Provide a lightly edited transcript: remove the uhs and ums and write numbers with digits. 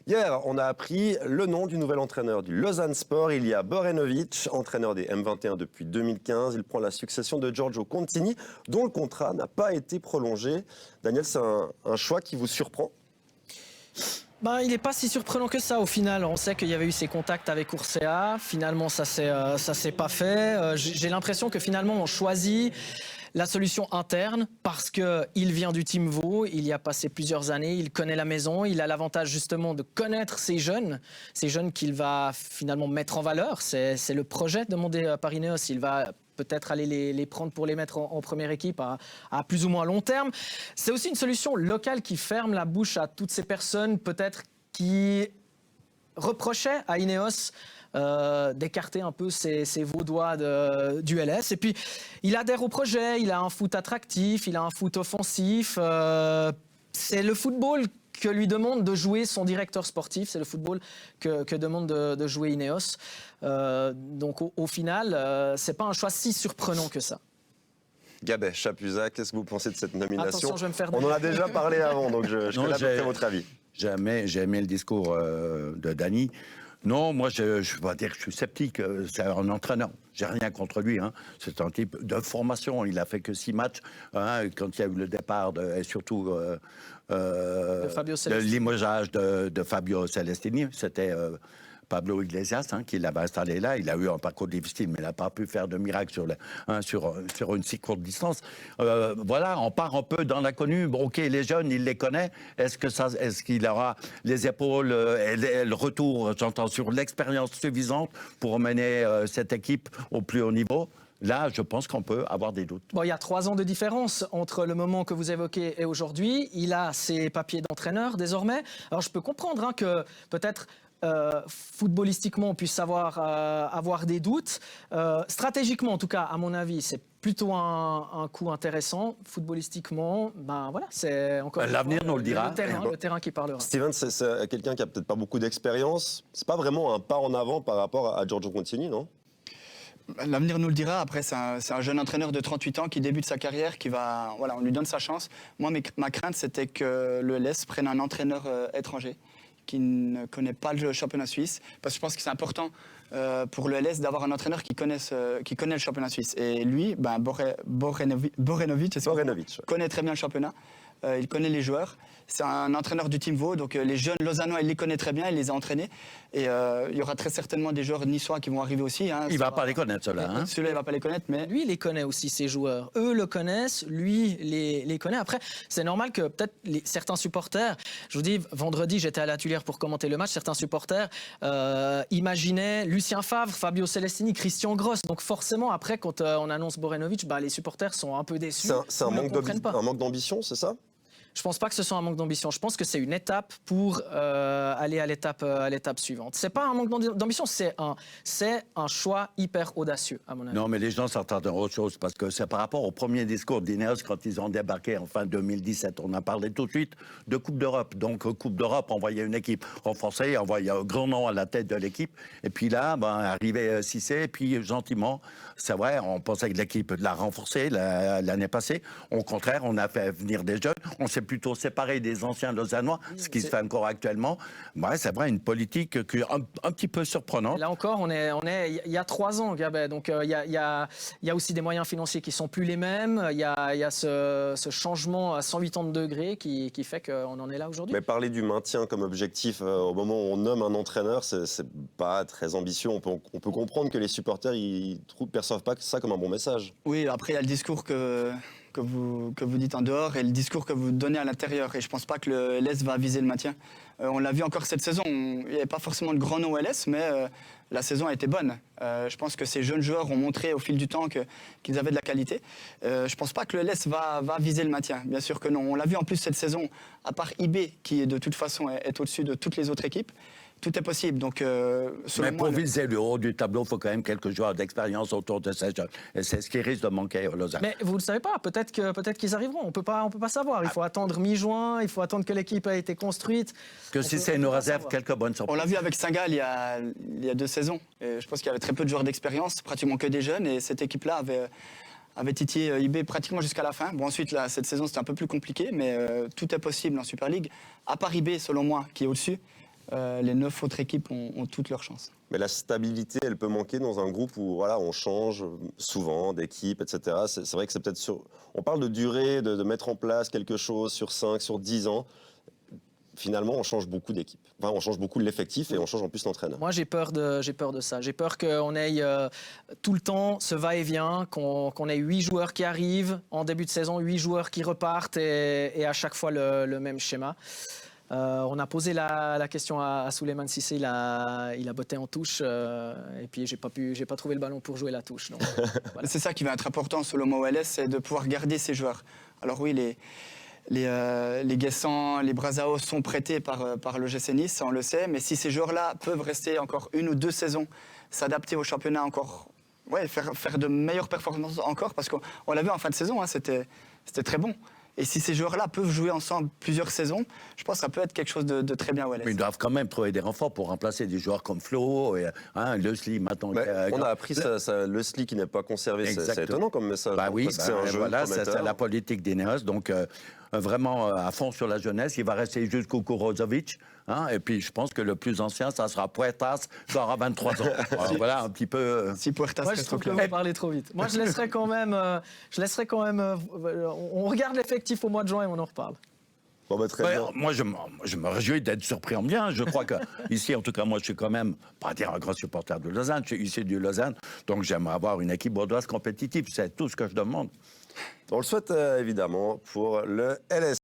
Hier, on a appris le nom du nouvel entraîneur du Lausanne Sport. Il y a Borenovic, entraîneur des M21 depuis 2015. Il prend la succession de Giorgio Contini, dont le contrat n'a pas été prolongé. Daniel, c'est un choix qui vous surprend ? Il n'est pas si surprenant que ça au final. On sait qu'il y avait eu ces contacts avec Urcea. Finalement, ça s'est pas fait. J'ai l'impression que finalement, on choisit la solution interne parce qu'il vient du Team Vaud, il y a passé plusieurs années, il connaît la maison, il a l'avantage justement de connaître ces jeunes qu'il va finalement mettre en valeur. C'est le projet demandé par Ineos. Il va peut-être aller les prendre pour les mettre en première équipe à plus ou moins long terme. C'est aussi une solution locale qui ferme la bouche à toutes ces personnes peut-être qui reprochaient à Ineos d'écarter un peu ces Vaudois du LS. Et puis, il adhère au projet, il a un foot attractif, il a un foot offensif. C'est le football que lui demande de jouer son directeur sportif, c'est le football que demande de jouer Ineos. Donc, au final, c'est pas un choix si surprenant que ça. Gabet, Chapuzat, qu'est-ce que vous pensez de cette nomination ? Attention, je vais me faire... On en a déjà parlé avant, donc je connais à peu près votre avis. J'ai aimé le discours de Dany. Non, moi, je vais dire que je suis sceptique. C'est un entraîneur. J'ai rien contre lui. Hein. C'est un type de formation. Il a fait que 6 matchs. Hein, quand il y a eu le départ et surtout le limogeage de Fabio Celestini, c'était Pablo Iglesias qui l'avait installé là. Il a eu un parcours difficile, mais il n'a pas pu faire de miracle sur une si courte distance. Voilà, on part un peu dans l'inconnu. Bon, ok, les jeunes, il les connaît. Est-ce qu'il aura les épaules et le retour, j'entends, sur l'expérience suffisante pour mener cette équipe au plus haut niveau ? Là, je pense qu'on peut avoir des doutes. Bon, il y a 3 ans de différence entre le moment que vous évoquez et aujourd'hui. Il a ses papiers d'entraîneur désormais. Alors, je peux comprendre que peut-être footballistiquement, on puisse avoir des doutes. Stratégiquement, en tout cas, à mon avis, c'est plutôt un coup intéressant. Footballistiquement, voilà, c'est encore l'avenir nous le dira. Le terrain qui parlera. Steven, c'est quelqu'un qui a peut-être pas beaucoup d'expérience. C'est pas vraiment un pas en avant par rapport à Giorgio Contini, non ? L'avenir nous le dira. Après, c'est un jeune entraîneur de 38 ans qui débute sa carrière, on lui donne sa chance. Moi, ma crainte, c'était que le LS prenne un entraîneur étranger qui ne connaît pas le championnat suisse, parce que je pense que c'est important pour le LS d'avoir un entraîneur qui connaît le championnat suisse. Et lui, Borenovic, connaît très bien le championnat, il connaît les joueurs. C'est un entraîneur du Team Vaud, donc les jeunes lausannois, il les connaît très bien, il les a entraînés. Et il y aura très certainement des joueurs niçois qui vont arriver aussi. Il ne va pas les connaître, ceux-là. Ceux-là, il ne va pas les connaître, mais... Lui, il les connaît aussi, ces joueurs. Eux le connaissent, lui les connaît. Après, c'est normal que peut-être certains supporters... Je vous dis, vendredi, j'étais à la Tuilière pour commenter le match. Certains supporters imaginaient Lucien Favre, Fabio Celestini, Christian Gross. Donc forcément, après, quand on annonce Borenovic, les supporters sont un peu déçus. C'est un manque d'ambition, c'est ça ? Je ne pense pas que ce soit un manque d'ambition. Je pense que c'est une étape pour aller à l'étape suivante. Ce n'est pas un manque d'ambition, c'est un choix hyper audacieux, à mon avis. Non, mais les gens s'attendent à autre chose, parce que c'est par rapport au premier discours d'Ineos quand ils ont débarqué en fin 2017. On a parlé tout de suite de Coupe d'Europe. Donc, Coupe d'Europe, on voyait une équipe renforcée, on voyait un grand nom à la tête de l'équipe. Et puis là, arrivait Cissé, et puis gentiment, c'est vrai, on pensait que l'équipe l'a renforcée l'année passée. Au contraire, on a fait venir des jeunes. On s'est plutôt séparé des anciens lausannois, ce qui se fait encore actuellement. Ouais, c'est vrai, une politique un petit peu surprenante. Là encore, il y a 3 ans, Gabet. Donc il y a aussi des moyens financiers qui sont plus les mêmes. Il y a ce changement à 180 degrés qui fait qu'on en est là aujourd'hui. Mais parler du maintien comme objectif au moment où on nomme un entraîneur, c'est pas très ambitieux. On peut comprendre que les supporters ils perçoivent pas ça comme un bon message. Oui, après il y a le discours que vous dites en dehors et le discours que vous donnez à l'intérieur. Et je ne pense pas que le LS va viser le maintien. On l'a vu encore cette saison. Il n'y avait pas forcément de grand nom au LS, mais la saison a été bonne. Je pense que ces jeunes joueurs ont montré au fil du temps qu'ils avaient de la qualité. Je ne pense pas que le LS va viser le maintien. Bien sûr que non. On l'a vu en plus cette saison, à part IB, qui de toute façon est au-dessus de toutes les autres équipes. Tout est possible. Donc, mais pour viser le haut du tableau, il faut quand même quelques joueurs d'expérience autour de ces jeunes. Et c'est ce qui risque de manquer au Lausanne. Mais vous ne le savez pas. Peut-être qu'ils arriveront. On ne peut pas savoir. Il faut attendre mi-juin. Il faut attendre que l'équipe ait été construite. Que si c'est une réserve, quelques bonnes surprises. On l'a vu avec Saint-Gall il y a 2 saisons. Et je pense qu'il y avait très peu de joueurs d'expérience, pratiquement que des jeunes. Et cette équipe-là avait titillé IB pratiquement jusqu'à la fin. Bon, ensuite, là, cette saison, c'était un peu plus compliqué. Mais tout est possible en Super League. À part IB, selon moi, qui est au-dessus. les 9 autres équipes ont toutes leurs chances. Mais la stabilité, elle peut manquer dans un groupe où voilà, on change souvent d'équipe, etc. C'est vrai que c'est peut-être sur... On parle de durée, de mettre en place quelque chose sur 5, sur 10 ans. Finalement, on change beaucoup d'équipes. Enfin, on change beaucoup de l'effectif et on change en plus l'entraîneur. Moi, j'ai peur de ça. J'ai peur qu'on ait tout le temps ce va-et-vient, qu'on ait 8 joueurs qui arrivent en début de saison, 8 joueurs qui repartent et à chaque fois le même schéma. On a posé la question à Souleymane Cissé, il a botté en touche et puis j'ai pas trouvé le ballon pour jouer la touche. Donc, voilà. C'est ça qui va être important selon moi au LS, c'est de pouvoir garder ses joueurs. Alors oui, les Guessant, les Brazao sont prêtés par le GC Nice, on le sait, mais si ces joueurs-là peuvent rester encore 1 ou 2 saisons, s'adapter au championnat encore, faire de meilleures performances encore, parce qu'on l'a vu en fin de saison, hein, c'était très bon. Et si ces joueurs-là peuvent jouer ensemble plusieurs saisons, je pense que ça peut être quelque chose de très bien au LS. Mais ils doivent quand même trouver des renforts pour remplacer des joueurs comme Flo, et, Leslie maintenant. On a appris Leslie qui n'est pas conservé, c'est étonnant comme message. Bah oui, c'est un jeu voilà, prometteur. c'est la politique d'Ineos, donc vraiment à fond sur la jeunesse. Il va rester jusqu'au Kurozovic, hein, et puis je pense que le plus ancien, ça sera Puertas, qui aura 23 ans. Alors, voilà, un petit peu... Si Puertas Moi, je trouve que vous parlez trop vite. Moi, je laisserai quand même... on regarde l'effectif au mois de juin et on en reparle. Bon, bah, très bien. Moi, je me réjouis d'être surpris en bien. Je crois que ici, en tout cas, moi, je suis quand même, pas dire un grand supporter de Lausanne, je suis issu du Lausanne, donc j'aimerais avoir une équipe bordeauxoise compétitive. C'est tout ce que je demande. On le souhaite évidemment pour le LS.